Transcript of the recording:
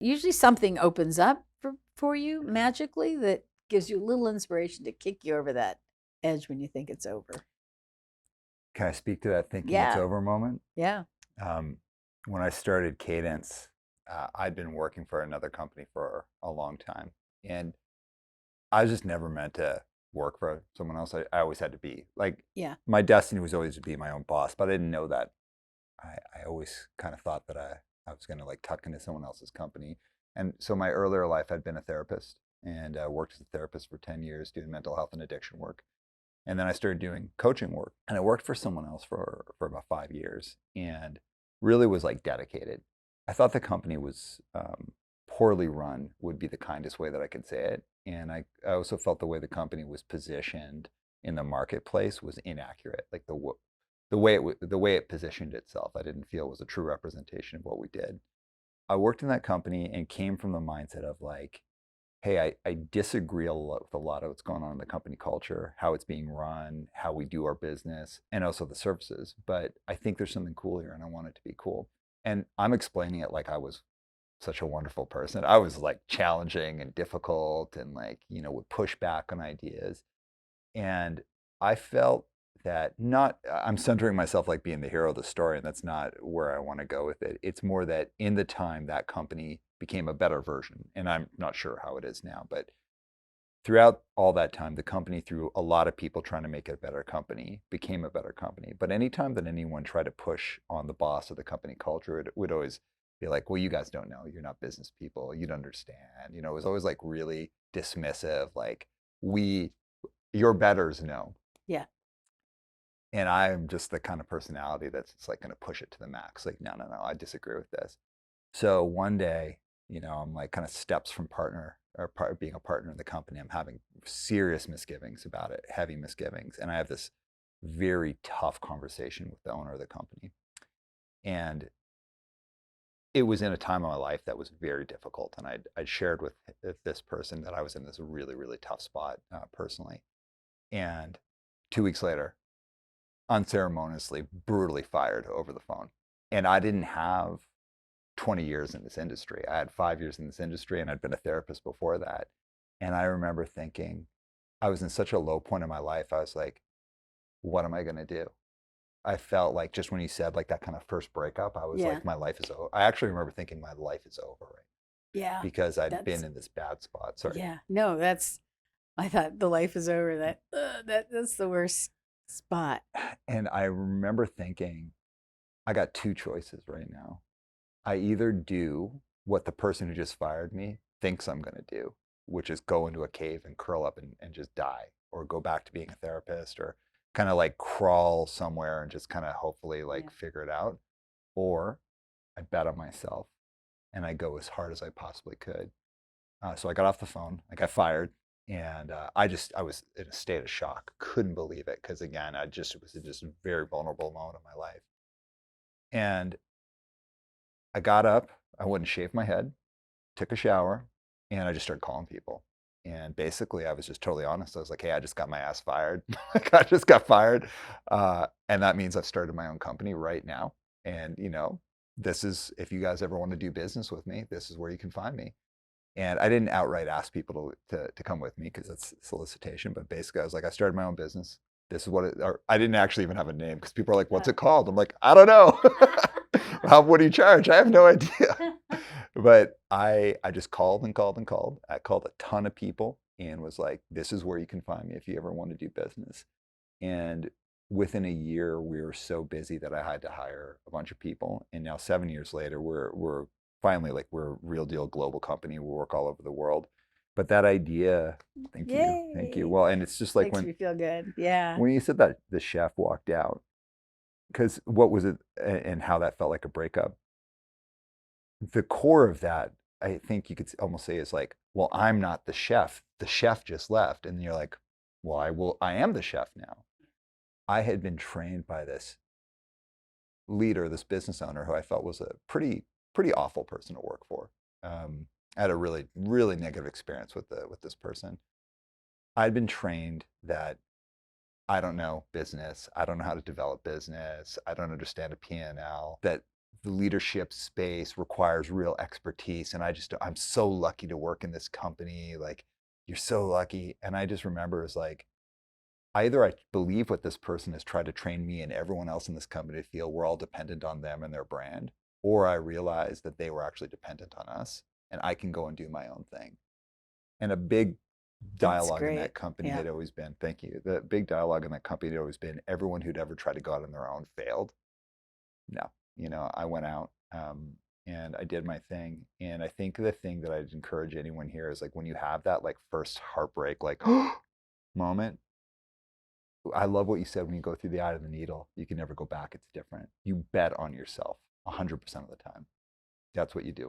usually something opens up for you magically that gives you a little inspiration to kick you over that edge when you think it's over. Can I speak to that thinking it's Yeah. over moment? Yeah. Um, when I started Cadence, I'd been working for another company for a long time, and I was just never meant to work for someone else. I always had to be like, Yeah. my destiny was always to be my own boss, but I didn't know that. I always kind of thought that I was going to like tuck into someone else's company. And so my earlier life, I'd been a therapist and worked as a therapist for 10 years doing mental health and addiction work. And then I started doing coaching work, and I worked for someone else for about 5 years, and really was like dedicated. I thought the company was poorly run would be the kindest way that I could say it, and I also felt the way the company was positioned in the marketplace was inaccurate. Like the way it positioned itself, I didn't feel was a true representation of what we did. I worked in that company and came from the mindset of like, hey, I disagree a lot with a lot of what's going on in the company culture, how it's being run, how we do our business, and also the services. But I think there's something cool here, and I want it to be cool. And I'm explaining it like I was such a wonderful person. I was like challenging and difficult, and like would push back on ideas. And I felt that not, I'm centering myself like being the hero of the story, and that's not where I want to go with it. It's more that in the time that company became a better version, and I'm not sure how it is now, but throughout all that time, the company, through a lot of people trying to make it a better company, became a better company. But anytime that anyone tried to push on the boss of the company culture, it would always be like, well, you guys don't know. You're not business people. You don't understand. It was always like really dismissive, like, we, your betters know. Yeah. And I'm just the kind of personality that's just like going to push it to the max. Like, no, no, no, I disagree with this. So one day, I'm like kind of steps from being a partner in the company. I'm having serious misgivings about it, heavy misgivings. And I have this very tough conversation with the owner of the company. And it was in a time of my life that was very difficult. And I'd shared with this person that I was in this really, really tough spot personally. And 2 weeks later, unceremoniously, brutally fired over the phone. And I didn't have 20 years in this industry. I had 5 years in this industry, and I'd been a therapist before that. And I remember thinking, I was in such a low point in my life. I was like, what am I going to do? I felt like just when you said like that kind of first breakup, I was Yeah. like, my life is over. I actually remember thinking my life is over, right? Yeah. Because I'd been That's, in this bad spot. Sorry. yeah. No, I thought the life is over. That's the worst spot. And I remember thinking, I got two choices right now. I either do what the person who just fired me thinks I'm going to do, which is go into a cave and curl up and just die, or go back to being a therapist, or kind of like crawl somewhere and just kind of hopefully like Yeah. figure it out. Or I bet on myself and I go as hard as I possibly could. So I got off the phone, I got fired, and I was in a state of shock, couldn't believe it, because again, it was just a very vulnerable moment of my life. And I got up, I went and shaved my head, took a shower, and I just started calling people. And basically, I was just totally honest. I was like, "Hey, I just got my ass fired. I just got fired, and that means I've started my own company right now. And this is, if you guys ever want to do business with me, this is where you can find me." And I didn't outright ask people to come with me because that's solicitation. But basically, I was like, I started my own business. This is what it, or I didn't actually even have a name because people are like, what's Uh, it called? I'm like, I don't know. What do you charge? I have no idea. But I just called and called and called. I called a ton of people and was like, this is where you can find me if you ever want to do business. And within a year, we were so busy that I had to hire a bunch of people. And now 7 years later, we're finally like, we're a real deal global company. We work all over the world. But that idea, thank you, thank you. Yay. Well, and it's just like Makes me feel good. Yeah. when you said that the chef walked out, because what was it and how that felt like a breakup. The core of that, I think you could almost say, is like, well, I'm not the chef. The chef just left, and you're like, well, I am the chef now. I had been trained by this leader, this business owner, who I felt was a pretty awful person to work for. I had a really really negative experience with this person. I'd been trained that I don't know business. I don't know how to develop business. I don't understand a P&L. That the leadership space requires real expertise, and I'm so lucky to work in this company. Like, you're so lucky. And I just remember it's like, either I believe what this person has tried to train me and everyone else in this company to feel we're all dependent on them and their brand, or I realize that they were actually dependent on us and I can go and do my own thing. And a big That's dialogue in that great. company Yeah. had always been, thank you. The big dialogue in that company had always been everyone who'd ever tried to go out on their own failed. No, I went out and I did my thing. And I think the thing that I'd encourage anyone here is like when you have that like first heartbreak, like moment, I love what you said when you go through the eye of the needle, you can never go back. It's different. You bet on yourself 100% of the time. That's what you do.